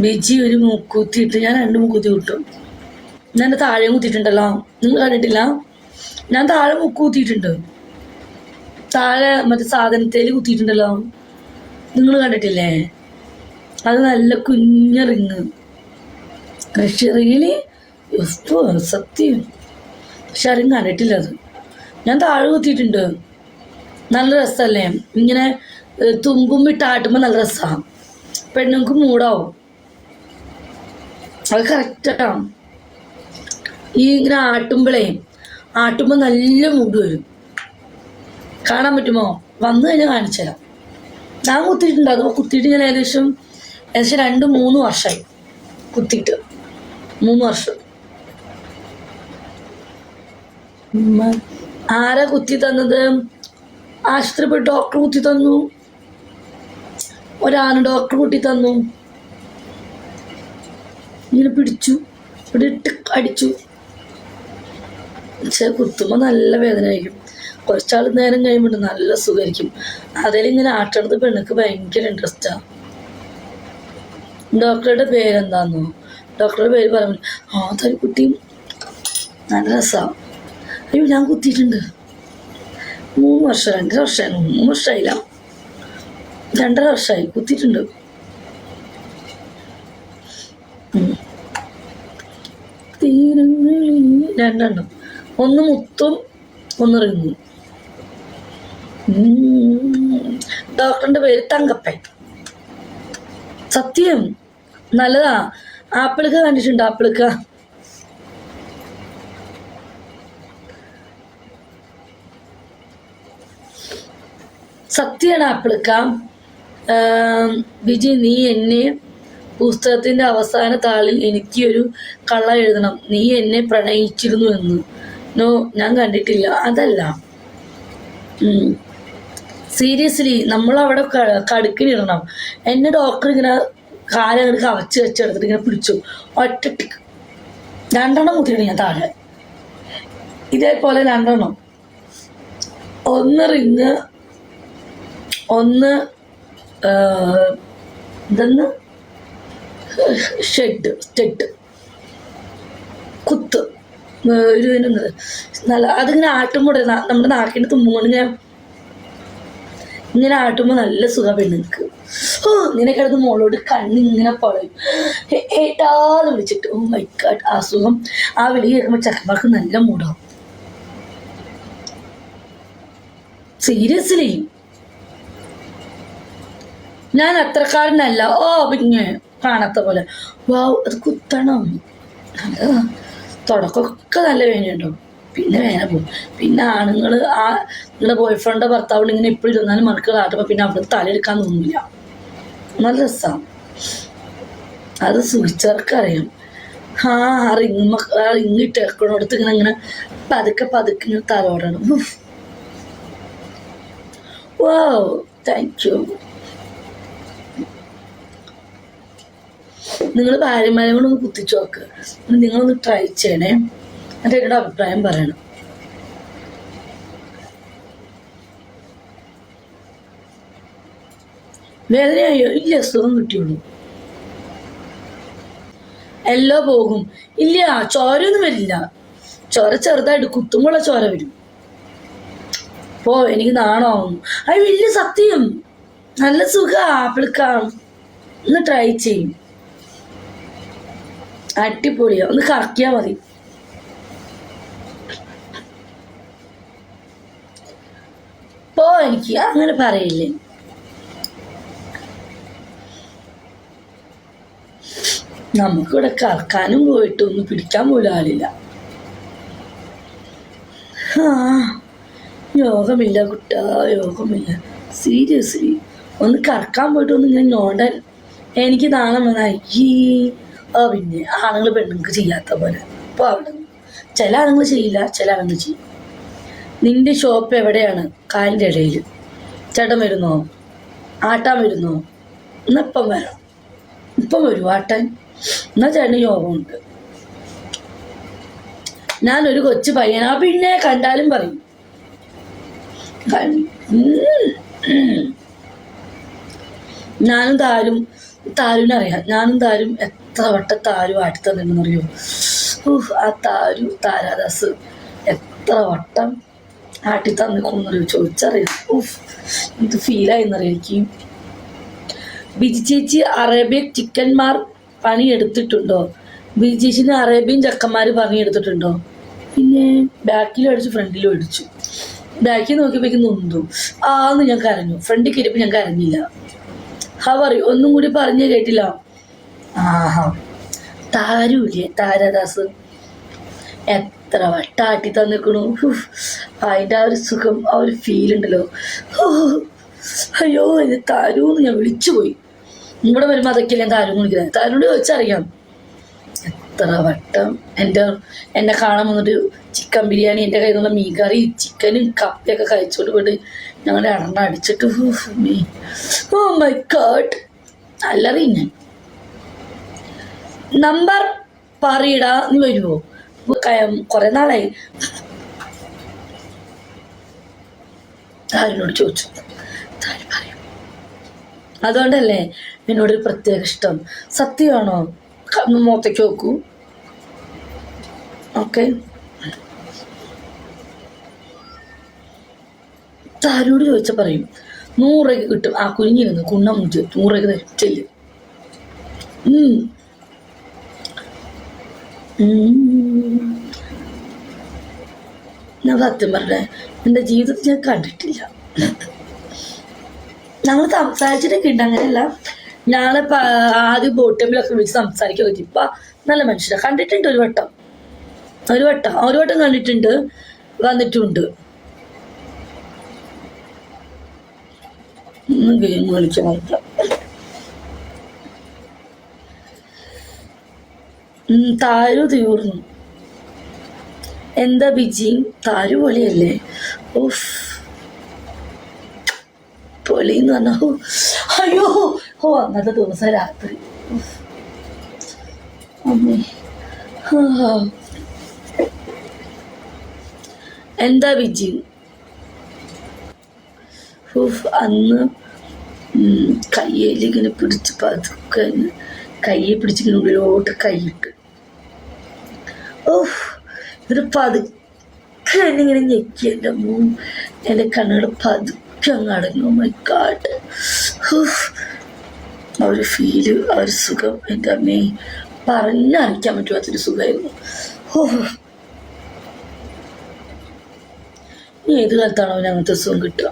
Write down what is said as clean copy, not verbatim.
ബിജി ഒരു മൂക്കുത്തിയിട്ട് ഞാൻ 2 മൂക്കുത്തി കിട്ടും. ഞാൻ എൻ്റെ താഴെ കുത്തിയിട്ടുണ്ടല്ലോ, നിങ്ങൾ കണ്ടിട്ടില്ല? ഞാൻ താഴെ മുക്ക് കുത്തിയിട്ടുണ്ട്, താഴെ മറ്റേ സാധനത്തേൽ കുത്തിയിട്ടുണ്ടല്ലോ, നിങ്ങൾ കണ്ടിട്ടില്ലേ? അത് നല്ല കുഞ്ഞ റിങ്. റിയലി സത്യം. പക്ഷെ ആരും കണ്ടിട്ടില്ല അത്. ഞാൻ താഴെ കുത്തിയിട്ടുണ്ട്. നല്ല രസമല്ലേ ഇങ്ങനെ തുമ്പുമ്പിട്ട് ആട്ടുമ്പോൾ? നല്ല രസമാണ്. പെണ്ണുങ്ങൾക്ക് മൂടാവും. അത് കറക്റ്റാണ്. ഈ ഇങ്ങനെ ആട്ടുമ്പോൾ നല്ല മൂട് വരും. കാണാൻ പറ്റുമോ? വന്നു കഴിഞ്ഞാൽ കാണിച്ചു തരാം. ഞാൻ കുത്തിയിട്ടുണ്ട്. അത് കുത്തിയിട്ട് ഞാൻ ഏകദേശം 2-3 വർഷമായി കുത്തിയിട്ട്. 3 വർഷം. ആരാ കുത്തി തന്നത്? ആശുപത്രി പോയി ഡോക്ടർ കുത്തി തന്നു. ഒരാണ് ഡോക്ടർ കുത്തി തന്നു. ഇങ്ങനെ പിടിച്ചു, ഇവിടെ ഇട്ട് അടിച്ചു. പക്ഷെ കുത്തുമ്പോൾ നല്ല വേദനയായിരിക്കും. കുറച്ചാൾ നേരം കഴിയുമ്പോൾ നല്ല സുഖമായിരിക്കും. അതിലിങ്ങനെ ആട്ടണത് പെണ്ണുക്ക് ഭയങ്കര ഇൻട്രസ്റ്റാണ്. ഡോക്ടറുടെ പേരെന്താന്നോ? ഡോക്ടറുടെ പേര് പറഞ്ഞു. തരിക്കുട്ടി നല്ല രസമാണ്. അയ്യോ, ഞാൻ കുത്തിയിട്ടുണ്ട് 3 വർഷം, 2.5 വർഷമായി. 3 വർഷമായില്ല, 2.5 വർഷമായി കുത്തിയിട്ടുണ്ട്. രണ്ടെണ്ണം, ഒന്ന് മുത്തും ഒന്ന് റിങ്ങും. ഡോക്ടറിന്റെ പേര് തങ്കപ്പൻ. സത്യം നല്ലതാ. ആപ്പിളക്ക കണ്ടിട്ടുണ്ട്? ആപ്പിളക്ക സത്യമാണ്. ആപ്പിളക്ക ബിജി, നീ എന്നെ പുസ്തകത്തിന്റെ അവസാന താളിൽ എനിക്കൊരു കള്ള എഴുതണം. നീ എന്നെ പ്രണയിച്ചിരുന്നു എന്ന്. നോ, ഞാൻ കണ്ടിട്ടില്ല. അതല്ല, സീരിയസ്ലി നമ്മളവിടെ കടുക്കിലിടണം. എന്നെ ഡോക്ടർ ഇങ്ങനെ കാലങ്ങനെ കവച്ച് വെച്ചെടുത്തിട്ട് ഇങ്ങനെ പിടിച്ചു. ഒറ്റ 2 കുത്തിയാണ് ഞാൻ താഴെ. ഇതേപോലെ 2. ഒന്ന് റിങ്, ഒന്ന് ഇതെന്ന് സ്റ്റെഡ് കുത്ത്. ഒരു നല്ല അതിങ്ങനെ ആട്ടുമ്പോൾ നമ്മുടെ നാക്കിൻ്റെ തുമ്മുകൊണ്ട് ഇങ്ങനെ ആട്ടുമ്പോൾ നല്ല സുഖം പെണ്ണുങ്ങൾക്ക്. ഇങ്ങനെ കിടന്ന് മോളോട് കണ്ണിങ്ങനെ പറയും, ഏട്ടാന്ന് വിളിച്ചിട്ട്. ഓ മൈ ഗോഡ്, ആ സുഖം. ആ വിളി കേൾക്കുമ്പോൾ ചക്കന്മാർക്ക് നല്ല മൂടാവും. സീരിയസ്ലി ഞാൻ അത്രക്കാരനല്ല. പിന്നെ കാണാത്ത പോലെ. വാവ്, അത് കുത്തണം. നല്ലതാ. തുടക്കമൊക്കെ നല്ല വേദനയുണ്ടാവും, പിന്നെ വേദന പോകും. പിന്നെ ആണുങ്ങൾ നിങ്ങളുടെ ബോയ്ഫ്രണ്ട് ഭർത്താവിന് ഇങ്ങനെ എപ്പോഴും ഇരുന്നാലും മണക്കുകൾ ആട്ടുമ്പോൾ പിന്നെ അവിടെ തലയെടുക്കാൻ തോന്നില്ല. നല്ല രസമാണ്. അത് സൂചിച്ചവർക്കറിയാം. റിങ് ഇട്ടേക്കണോടത്ത് ഇങ്ങനെ പതുക്കെ ഇങ്ങനെ തലോടണം. വാവ്, താങ്ക് യു. നിങ്ങൾ ഭാര്യമാരെ കൊണ്ടൊന്ന് കുത്തിച്ചു നോക്ക്. നിങ്ങളൊന്ന് ട്രൈ ചെയ്യണേ. എന്നിട്ട് എന്നോട് അഭിപ്രായം പറയണം. വേദനയായോ? ഇല്ല, സുഖം കിട്ടിയുള്ളൂ. എല്ലാം പോകും. ഇല്ല, ചോരയൊന്നും വരില്ല. ചോര ചെറുതായിട്ട് കുത്തുമ്പോഴുള്ള ചോര വരും. എനിക്ക് നാണമാവുന്നു. അത് വലിയ സത്യം. നല്ല സുഖം. ആപ്പിൾക്കാം. ഒന്ന് ട്രൈ ചെയ്യും. അടിപൊളിയാ. ഒന്ന് കറക്കിയാൽ മതി. എനിക്ക് അങ്ങനെ പറയില്ലേ. നമുക്കിവിടെ കറക്കാനും പോയിട്ട് ഒന്ന് പിടിക്കാൻ പോലും ആളില്ല. യോഗമില്ല കുട്ടാ, യോഗമില്ല. സീരിയസ്ലി ഒന്ന് കറക്കാൻ പോയിട്ട് ഒന്ന് ഇങ്ങനെ ഞോണ്ടാൻ എനിക്ക് നാണം വന്നായി. പിന്നെ ആണുങ്ങൾ പെണ്ണുങ്ങൾക്ക് ചെയ്യാത്ത പോലെ. അപ്പോൾ അവിടെ ചില ആണുങ്ങൾ ചെയ്യില്ല, ചില ആണുങ്ങൾ ചെയ്യും. നിന്റെ ഷോപ്പ് എവിടെയാണ്? കാലിൻ്റെ ഇടയിൽ. ചേട്ടൻ വരുന്നോ? ആട്ടാൻ വരുന്നോ? ഇന്നിപ്പം വരാം. ഇപ്പം വരും ആട്ടാൻ. എന്നാൽ ചേട്ടന് യോഗമുണ്ട്. ഞാനൊരു കൊച്ചു പയ്യനാ. പിന്നെ കണ്ടാലും പറയും. ഞാനും താരും താരുവിനറിയാം, ഞാനും താരും എത്ര വട്ടം താരു ആട്ടി തന്നിട്ടുണ്ടെന്നറിയോ. ആ താരാദാസ് എത്ര വട്ടം ആട്ടി തന്നിക്കൊന്നറിയോ, ചോദിച്ചറിയാം. എന്ത് ഫീലായിന്നറിയാം എനിക്ക്. ബിജി ചേച്ചി അറേബ്യൻ ചിക്കന്മാർ പണിയെടുത്തിട്ടുണ്ടോ? ബിജി ചേച്ചിന് അറേബ്യൻ ചക്കന്മാർ പണിയെടുത്തിട്ടുണ്ടോ? പിന്നെ ബാക്കിലും അടിച്ചു ഫ്രണ്ടിലും അടിച്ചു. ബാക്കിൽ നോക്കിയപ്പോഴേക്കും നൊന്തു. ആന്ന് ഞാൻ കരഞ്ഞു. ഫ്രണ്ടിൽ കയറിയപ്പോൾ ഞാൻ കരഞ്ഞില്ല. ഹവറി ഒന്നും കൂടി പറഞ്ഞു കേട്ടില്ല. ആഹാ, താരൂല്ലേ താരാദാസ് എത്ര വട്ടം ആട്ടി തന്നിക്കണു. അതിൻ്റെ ആ ഒരു സുഖം, ആ ഒരു ഫീൽ ഉണ്ടല്ലോ. അയ്യോ ഇത് താരൂന്ന് ഞാൻ വിളിച്ചുപോയി. ഇവിടെ വരുമ്പോൾ അതൊക്കെയല്ലേ താരൂന്ന് വിളിക്കുന്നത്. താരൂട് ചോദിച്ചറിയാം എത്ര വട്ടം എന്നെ കാണാൻ വന്നിട്ട് ചിക്കൻ ബിരിയാണി, എൻ്റെ കയ്യിൽ നിന്നുള്ള മീൻ കറി, ചിക്കനും കപ്പയൊക്കെ കഴിച്ചോണ്ട് പോയിട്ട് ഞങ്ങളുടെ എണ്ണ അടിച്ചിട്ട് ഓ മൈ ഗോഡ് അല്ലറി. ഞാൻ നമ്പർ പറയടാ നീ വരുമോ? കുറെ നാളായി താരിനോട് ചോദിച്ചു. താരി പറയും. അതുകൊണ്ടല്ലേ എന്നോടൊരു പ്രത്യേക ഇഷ്ടം. സത്യമാണോ? മുഖത്തേക്ക് നോക്കൂ. ഓക്കെ, താരോട് ചോദിച്ചാൽ പറയും 100 രൂപയ്ക്ക് കിട്ടും. ആ കുഞ്ഞിരുന്ന് കുണ്ണം 100 രൂപയ്ക്ക് തരും. ചെല്ല്. ഞാൻ സത്യം പറഞ്ഞേ എൻ്റെ ജീവിതത്തിൽ ഞാൻ കണ്ടിട്ടില്ല. ഞങ്ങൾ സംസാരിച്ചിട്ടൊക്കെ ഉണ്ട്, അങ്ങനെയല്ല. ഞങ്ങളിപ്പോൾ ആദ്യം ബോട്ടിലൊക്കെ വിളിച്ച് സംസാരിക്കുക. ഇപ്പം നല്ല മനുഷ്യരാണ്. കണ്ടിട്ടുണ്ട് ഒരു വട്ടം കണ്ടിട്ടുണ്ട്, വന്നിട്ടുണ്ട്. ഗെയിം കളിക്കാൻ താരു തീർന്നു. എന്താ ബിജി താരു പൊളിയല്ലേ? ഓഫ് പൊളിന്ന് പറഞ്ഞ അയ്യോ അന്നത്തെ ദിവസം രാത്രി എന്താ ബിജി അന്ന് കയ്യിലിങ്ങനെ പിടിച്ച് പതുക്കെ കയ്യെ പിടിച്ചിങ്ങനെ ഉള്ളിലോട്ട് കൈയിട്ട് ഇതൊരു പതുക്കെ എന്നിങ്ങനെ ഞെക്കി. എൻ്റെ എൻ്റെ കണ്ണുകൾ പതുക്കെ അങ്ങ് അടങ്ങും. മൈ ഗോഡ്, ആ ഒരു ഫീല്, ആ ഒരു സുഖം എൻ്റെ അമ്മയെ പറഞ്ഞറിയിക്കാൻ പറ്റുമാത്തൊരു സുഖമായിരുന്നു. ഇനി ഏത് കാലത്താണോ അവന് അങ്ങനത്തെ സുഖം കിട്ടുക?